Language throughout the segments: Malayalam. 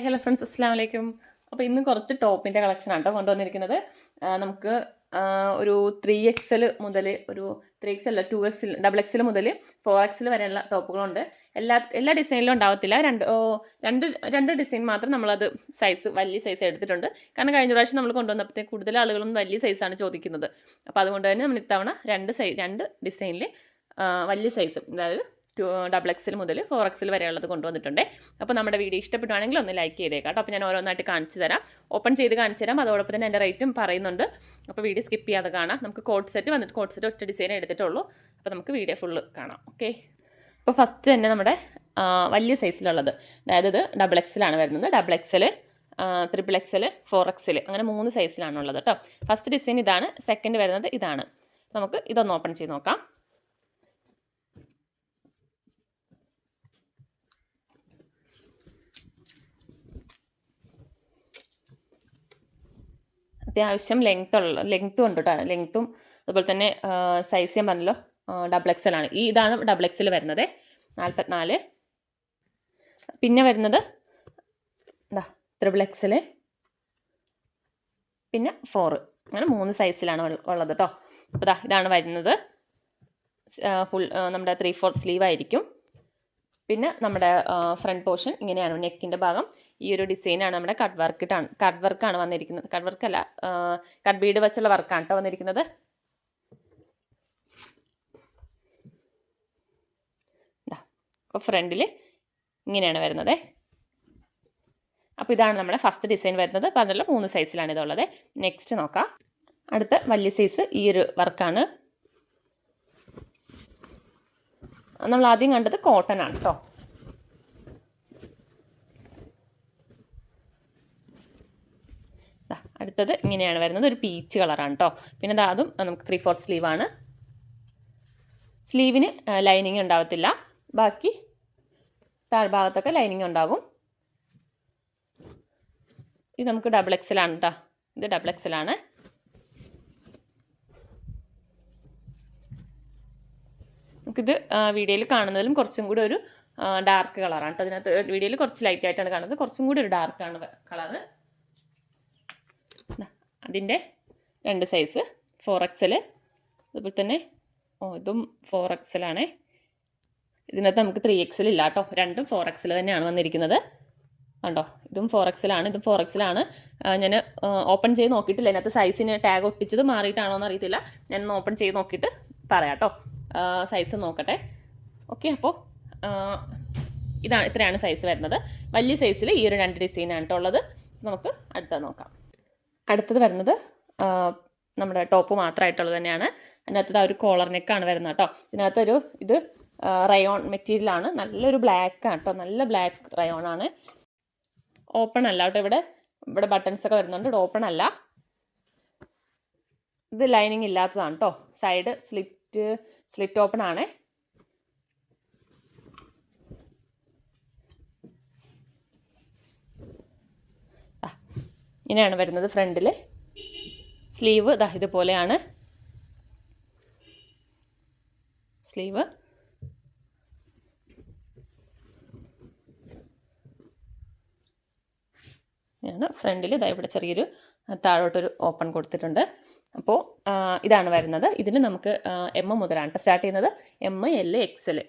ഹലോ ഫ്രണ്ട്സ്, അസ്സാം വലൈക്കും. അപ്പോൾ ഇന്ന് കുറച്ച് ടോപ്പിൻ്റെ കളക്ഷനാണ് കേട്ടോ കൊണ്ടുവന്നിരിക്കുന്നത്. നമുക്ക് ഒരു 3XL മുതൽ ഒരു 3XL അല്ല 2XL XXL മുതൽ 4XL വരെയുള്ള ടോപ്പുകളുണ്ട്. എല്ലാ ഡിസൈനിലും ഉണ്ടാവത്തില്ല. രണ്ട് ഡിസൈൻ മാത്രം നമ്മളത് വലിയ സൈസ് എടുത്തിട്ടുണ്ട്. കാരണം കഴിഞ്ഞ പ്രാവശ്യം നമ്മൾ കൊണ്ടുവന്നപ്പോഴത്തേക്ക് കൂടുതൽ ആളുകളും വലിയ സൈസാണ് ചോദിക്കുന്നത്. അപ്പോൾ അതുകൊണ്ട് തന്നെ നമ്മൾ ഇത്തവണ രണ്ട് ഡിസൈനിൽ വലിയ സൈസ്, അതായത് XXL മുതൽ 4XL വരെയുള്ളത് കൊണ്ടുവന്നിട്ടുണ്ട്. അപ്പോൾ നമ്മുടെ വീഡിയോ ഇഷ്ടപ്പെടുവാണെങ്കിൽ ഒന്ന് ലൈക്ക് ചെയ്തേക്കാം കേട്ടോ. അപ്പോൾ ഞാൻ ഓരോന്നായിട്ട് കാണിച്ചു തരാം, ഓപ്പൺ ചെയ്ത് കാണിച്ചു തരാം. അതോടൊപ്പം തന്നെ എൻ്റെ റേറ്റും പറയുന്നുണ്ട്. അപ്പോൾ വീഡിയോ സ്കിപ്പ് ചെയ്യാതെ കാണാം. നമുക്ക് കോഡ് സെറ്റ് ഒറ്റ ഡിസൈൻ എടുത്തിട്ടുള്ളൂ. അപ്പോൾ നമുക്ക് വീഡിയോ ഫുള്ള് കാണാം. ഓക്കെ, അപ്പോൾ ഫസ്റ്റ് തന്നെ നമ്മുടെ വലിയ സൈസിലുള്ളത്, അതായത് ഇത് XXL ആണ് വരുന്നത്. XXL, XXL, 4XL അങ്ങനെ 3 സൈസിലാണുള്ളത് കേട്ടോ. ഫസ്റ്റ് ഡിസൈൻ ഇതാണ്. സെക്കൻഡ് വരുന്നത് ഇതാണ്. നമുക്ക് ഇതൊന്ന് ഓപ്പൺ ചെയ്ത് നോക്കാം. അത്യാവശ്യം ലെങ്ത്തും ഉണ്ട് കേട്ടോ. ലെങ്ത്തും അതുപോലെ തന്നെ സൈസ് ഞാൻ പറഞ്ഞല്ലോ XXL ആണ്. ഇതാണ് XXL വരുന്നത് 44. പിന്നെ വരുന്നത് എന്താ XXL, പിന്നെ 4, അങ്ങനെ 3 സൈസിലാണ് ഉള്ളത് കേട്ടോ. അപ്പോൾ ഇതാണ് വരുന്നത്. ഫുൾ നമ്മുടെ 3/4 സ്ലീവ് ആയിരിക്കും. പിന്നെ നമ്മുടെ ഫ്രണ്ട് പോർഷൻ ഇങ്ങനെയാണ്. നെക്കിൻ്റെ ഭാഗം ഈ ഒരു ഡിസൈനാണ്. നമ്മുടെ കട്ട് വർക്കാണ് വന്നിരിക്കുന്നത്. കട്ട് വർക്കല്ല, കട്ട് ബീഡ് വെച്ചുള്ള വർക്കാണ് കേട്ടോ വന്നിരിക്കുന്നത്. അപ്പോൾ ഫ്രണ്ടിൽ ഇങ്ങനെയാണ് വരുന്നത്. അപ്പോൾ ഇതാണ് നമ്മുടെ ഫസ്റ്റ് ഡിസൈൻ വരുന്നത്. പറഞ്ഞല്ലോ 3 സൈസിലാണ് ഇതുള്ളത്. നെക്സ്റ്റ് നോക്കാം. അടുത്ത വലിയ സൈസ് ഈ ഒരു വർക്കാണ്. നമ്മൾ ആദ്യം കണ്ടത് കോട്ടൺ ആണ് കേട്ടോ. അടുത്തത് ഇങ്ങനെയാണ് വരുന്നത്. ഒരു പീച്ച് കളറാണ് കേട്ടോ. പിന്നെ അതും നമുക്ക് 3/4 സ്ലീവാണ്. സ്ലീവിന് ലൈനിങ് ഉണ്ടാവത്തില്ല, ബാക്കി താഴ്ഭാഗത്തൊക്കെ ലൈനിങ് ഉണ്ടാകും. ഇത് നമുക്ക് XXL ആണ് കേട്ടോ. ഇത് XXL ആണ്. നമുക്കിത് വീഡിയോയിൽ കാണുന്നതിലും കുറച്ചും കൂടി ഒരു ഡാർക്ക് കളറാണ് കേട്ടോ. അതിനകത്ത് വീഡിയോയിൽ കുറച്ച് ലൈറ്റ് ആയിട്ടാണ് കാണുന്നത്, കുറച്ചും കൂടി ഒരു ഡാർക്കാണ് കളറ്. അതിൻ്റെ 2 സൈസ് 4XL, അതുപോലെ തന്നെ ഇതും 4XL ആണ്. ഇതിനകത്ത് നമുക്ക് 3XL ഇല്ല കേട്ടോ. രണ്ടും 4XL തന്നെയാണ് വന്നിരിക്കുന്നത്. കണ്ടോ, ഇതും 4XL ആണ്, ഇതും 4XL ആണ്. ഞാൻ ഓപ്പൺ ചെയ്ത് നോക്കിയിട്ടില്ല. ഇതിനകത്ത് സൈസിന് ടാഗ് ഒട്ടിച്ചത് മാറിയിട്ടാണോ എന്ന് അറിയത്തില്ല. ഞാനൊന്ന് ഓപ്പൺ ചെയ്ത് നോക്കിയിട്ട് പറയാം കേട്ടോ. സൈസ് നോക്കട്ടെ. ഓക്കെ, അപ്പോൾ ഇത്രയാണ് സൈസ് വരുന്നത്. വലിയ സൈസിൽ ഈ ഒരു 2 ഡിസൈനാണ് കേട്ടോ ഉള്ളത്. നമുക്ക് അടുത്തത് നോക്കാം. അടുത്തത് വരുന്നത് നമ്മുടെ ടോപ്പ് മാത്രമായിട്ടുള്ളത് തന്നെയാണ്. അതിനകത്ത് ഒരു കോളർ നെക്കാണ് വരുന്നത് കേട്ടോ. ഇതിനകത്തൊരു ഇത് റയോൺ മെറ്റീരിയലാണ്. നല്ലൊരു ബ്ലാക്ക് ആണ് കേട്ടോ. നല്ല ബ്ലാക്ക് റയോൺ ആണ്. ഓപ്പൺ അല്ല കേട്ടോ. ഇവിടെ ബട്ടൺസൊക്കെ വരുന്നുണ്ട്. ഇത് ഓപ്പൺ അല്ല. ഇത് ലൈനിങ് ഇല്ലാത്തതാണ് കേട്ടോ. സൈഡ് സ്ലിറ്റ് ഓപ്പൺ ആണ്. ഇങ്ങനെയാണ് വരുന്നത്. ഫ്രണ്ടിൽ സ്ലീവ് ഇതുപോലെയാണ്. സ്ലീവ് ആണ്. ഫ്രണ്ടിൽ ഇവിടെ ചെറിയൊരു താഴോട്ടൊരു ഓപ്പൺ കൊടുത്തിട്ടുണ്ട്. അപ്പോൾ ഇതാണ് വരുന്നത്. ഇതിന് നമുക്ക് M മുതലാണ് സ്റ്റാർട്ട് ചെയ്യുന്നത്. M, L, XL,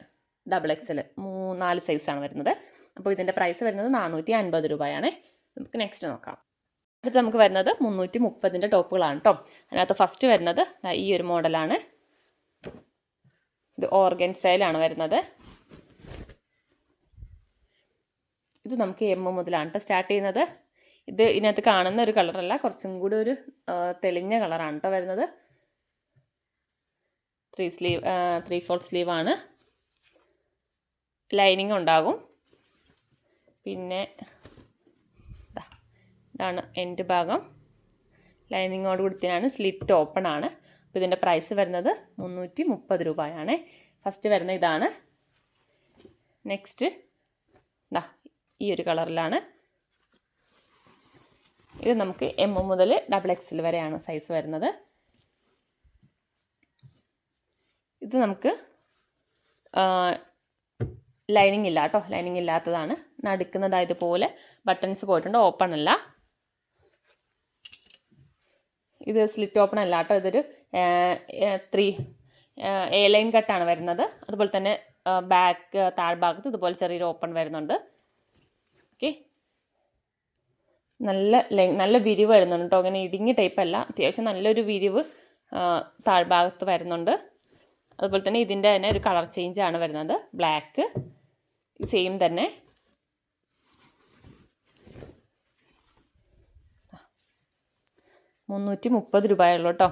XXL 4 സൈസാണ് വരുന്നത്. അപ്പോൾ ഇതിൻ്റെ പ്രൈസ് വരുന്നത് 450 രൂപയാണ്. നമുക്ക് നെക്സ്റ്റ് നോക്കാം. അടുത്ത് നമുക്ക് വരുന്നത് 330ൻ്റെ ടോപ്പുകളാണ് കേട്ടോ. അതിനകത്ത് ഫസ്റ്റ് വരുന്നത് ഈ ഒരു മോഡലാണ്. ഇത് ഓർഗൻസയിലാണ് വരുന്നത്. ഇത് നമുക്ക് M മുതലാണ് സ്റ്റാർട്ട് ചെയ്യുന്നത്. ഇതിനകത്ത് കാണുന്ന ഒരു കളറല്ല, കുറച്ചും കൂടി ഒരു തെളിഞ്ഞ കളറാണ് കേട്ടോ വരുന്നത്. 3/4 സ്ലീവാണ്. ലൈനിങ് ഉണ്ടാകും. പിന്നെ ഇതാണ് എൻഡ് ഭാഗം. ലൈനിങ്ങോട് കൊടുത്തിനാണ്. സ്ലിറ്റ് ഓപ്പൺ ആണ്. അപ്പോൾ ഇതിൻ്റെ പ്രൈസ് വരുന്നത് 330 രൂപയാണ്. ഫസ്റ്റ് വരുന്ന ഇതാണ്. നെക്സ്റ്റ് ഈ ഒരു കളറിലാണ്. ഇത് നമുക്ക് M മുതൽ XXL വരെയാണ് സൈസ് വരുന്നത്. ഇത് നമുക്ക് ലൈനിങ് ഇല്ല കേട്ടോ. ലൈനിങ് ഇല്ലാത്തതാണ്. നടുക്കുന്നത് ഇതുപോലെ ബട്ടൺസ് പോയിട്ടുണ്ട്, ഓപ്പൺ അല്ല. ഇത് സ്ലിറ്റ് ഓപ്പൺ അല്ല കേട്ടോ, ഇതൊരു 3 എ ലൈൻ കട്ടാണ് വരുന്നത്. അതുപോലെ തന്നെ ബാക്ക് താഴ്ഭാഗത്ത് ഇതുപോലെ ചെറിയൊരു ഓപ്പൺ വരുന്നുണ്ട്. ഓക്കെ, നല്ല വിരിവ് വരുന്നുണ്ട് കേട്ടോ, അങ്ങനെ ഇടുങ്ങിയ ടൈപ്പ് അല്ല, അത്യാവശ്യം നല്ലൊരു വിരിവ് താഴ്ഭാഗത്ത് വരുന്നുണ്ട്. അതുപോലെ തന്നെ ഇതിൻ്റെ തന്നെ ഒരു കളർ ചേഞ്ച് ആണ് വരുന്നത്, ബ്ലാക്ക് സെയിം തന്നെ. ₹330 കേട്ടോ.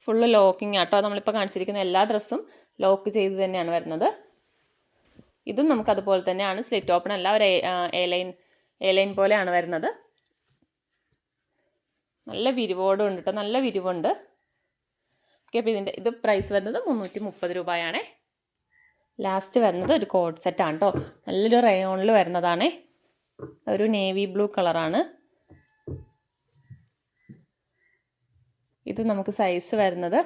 ഫുള്ള് ലോക്കിങ് ആട്ടോ, നമ്മളിപ്പോൾ കാണിച്ചിരിക്കുന്ന എല്ലാ ഡ്രസ്സും ലോക്ക് ചെയ്ത് തന്നെയാണ് വരുന്നത്. ഇതും നമുക്ക് അതുപോലെ തന്നെയാണ്, സ്ലിറ്റ് ഓപ്പൺ അല്ല, ഒരു എ ലൈൻ പോലെയാണ് വരുന്നത്. നല്ല വിരിവോടും ഉണ്ട് കേട്ടോ, നല്ല വിരിവുണ്ട്. ഓക്കെ, അപ്പോൾ ഇത് പ്രൈസ് വരുന്നത് ₹330 ലാസ്റ്റ് വരുന്നത് ഒരു കോഡ് സെറ്റാണ് കേട്ടോ, നല്ലൊരു റയോണിൽ വരുന്നതാണേ, ഒരു നേവി ബ്ലൂ കളറാണ്. ഇത് നമുക്ക് സൈസ് വരുന്നത്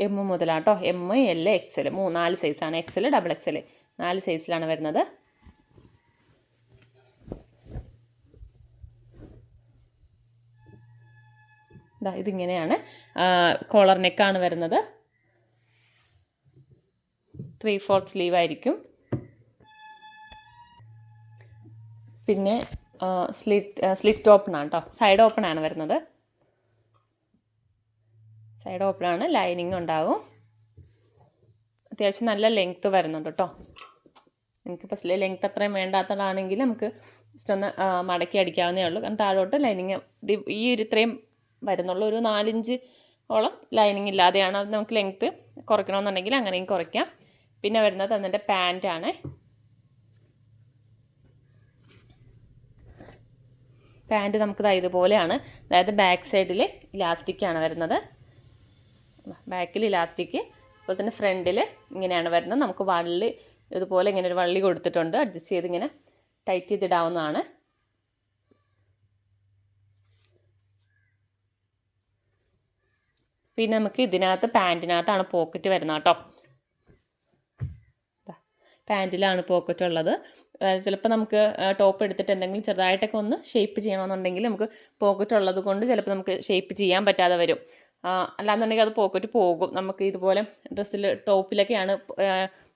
M മുതലാട്ടോ, M, L, XL 4 സൈസാണ്, XL, XXL 4 സൈസിലാണ് വരുന്നത്. ഇതിങ്ങനെയാണ്, കോളർ നെക്കാണ് വരുന്നത്, 3/4 സ്ലീവ് ആയിരിക്കും. പിന്നെ സ്ലിറ്റ് ഓപ്പൺ ആണ് കേട്ടോ, സൈഡ് ഓപ്പൺ ആണ് വരുന്നത്, സൈഡ് ഓപ്പൺ ആണ്, ലൈനിങ് ഉണ്ടാകും. അത്യാവശ്യം നല്ല ലെങ്ത്ത് വരുന്നുണ്ട് കേട്ടോ. എനിക്കിപ്പോൾ ലെങ്ത്ത് അത്രയും വേണ്ടാത്തതാണെങ്കിൽ നമുക്ക് ജസ്റ്റ് ഒന്ന് മടക്കി അടിക്കാവുന്നേ ഉള്ളൂ, കാരണം താഴോട്ട് ലൈനിങ് ഈ ഒരു ഇത്രയും വരുന്നുള്ളൂ, ഒരു 4 ഇഞ്ച് ഓളം ലൈനിങ് ഇല്ലാതെയാണ്. അത് നമുക്ക് ലെങ്ത്ത് കുറയ്ക്കണമെന്നുണ്ടെങ്കിൽ അങ്ങനെയും കുറയ്ക്കാം. പിന്നെ വരുന്നത് അതിൻ്റെ പാൻറ്റാണ്. പാൻറ്റ് നമുക്ക് ഇതുപോലെയാണ്, അതായത് ബാക്ക് സൈഡിൽ ഇലാസ്റ്റിക്കാണ് വരുന്നത്, ബാക്കിൽ ഇലാസ്റ്റിക്, അതുപോലെ തന്നെ ഫ്രണ്ടിൽ ഇങ്ങനെയാണ് വരുന്നത്. നമുക്ക് വള്ളി ഇതുപോലെ ഇങ്ങനെ ഒരു വള്ളി കൊടുത്തിട്ടുണ്ട്, അഡ്ജസ്റ്റ് ചെയ്ത് ഇങ്ങനെ ടൈറ്റ് ചെയ്തിടാവുന്നതാണ്. പിന്നെ നമുക്ക് ഇതിനകത്ത് പാൻറ്റിനകത്താണ് പോക്കറ്റ് വരുന്നത് കേട്ടോ, പാൻറ്റിലാണ് പോക്കറ്റ് ഉള്ളത്. ചിലപ്പോൾ നമുക്ക് ടോപ്പ് എടുത്തിട്ട് എന്തെങ്കിലും ചെറുതായിട്ടൊക്കെ ഒന്ന് ഷേപ്പ് ചെയ്യണമെന്നുണ്ടെങ്കിൽ നമുക്ക് പോക്കറ്റ് ഉള്ളത് കൊണ്ട് ചിലപ്പോൾ നമുക്ക് ഷേപ്പ് ചെയ്യാൻ പറ്റാതെ വരും. അല്ലാന്നുണ്ടെങ്കിൽ അത് പോക്കറ്റ് പോകും. നമുക്ക് ഇതുപോലെ ഡ്രസ്സിൽ ടോപ്പിലൊക്കെയാണ്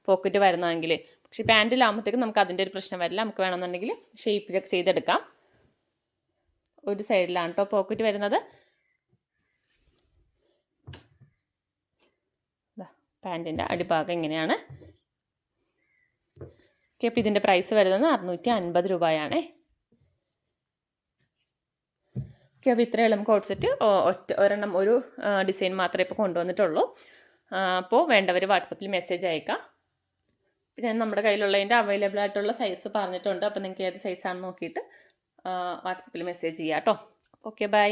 പോക്കറ്റ് വരുന്നതെങ്കിൽ, പക്ഷേ പാൻറ്റിലാകുമ്പോഴത്തേക്കും നമുക്ക് അതിൻ്റെ ഒരു പ്രശ്നം വരില്ല. നമുക്ക് വേണമെന്നുണ്ടെങ്കിൽ ഷേപ്പ് ചെയ്തെടുക്കാം. ഒരു സൈഡിലാണ് കേട്ടോ പോക്കറ്റ് വരുന്നത്. പാൻറ്റിൻ്റെ അടിഭാഗം ഇങ്ങനെയാണ്. ഓക്കെ, അപ്പോൾ ഇതിൻ്റെ പ്രൈസ് വരുന്നത് ₹650. ഓക്കെ, അപ്പോൾ ഇത്രയേ ഉള്ളൂ കോഡ് സെറ്റ്. ഒരെണ്ണം ഒരു ഡിസൈൻ മാത്രമേ ഇപ്പോൾ കൊണ്ടുവന്നിട്ടുള്ളൂ. അപ്പോൾ വേണ്ടവർ വാട്സപ്പിൽ മെസ്സേജ് അയക്കാം. പിന്നെ നമ്മുടെ കയ്യിലുള്ളതിൻ്റെ അവൈലബിൾ ആയിട്ടുള്ള സൈസ് പറഞ്ഞിട്ടുണ്ട്. അപ്പോൾ നിങ്ങൾക്ക് ഏത് സൈസാണെന്ന് നോക്കിയിട്ട് വാട്സപ്പിൽ മെസ്സേജ് ചെയ്യാം കേട്ടോ. Okay, by.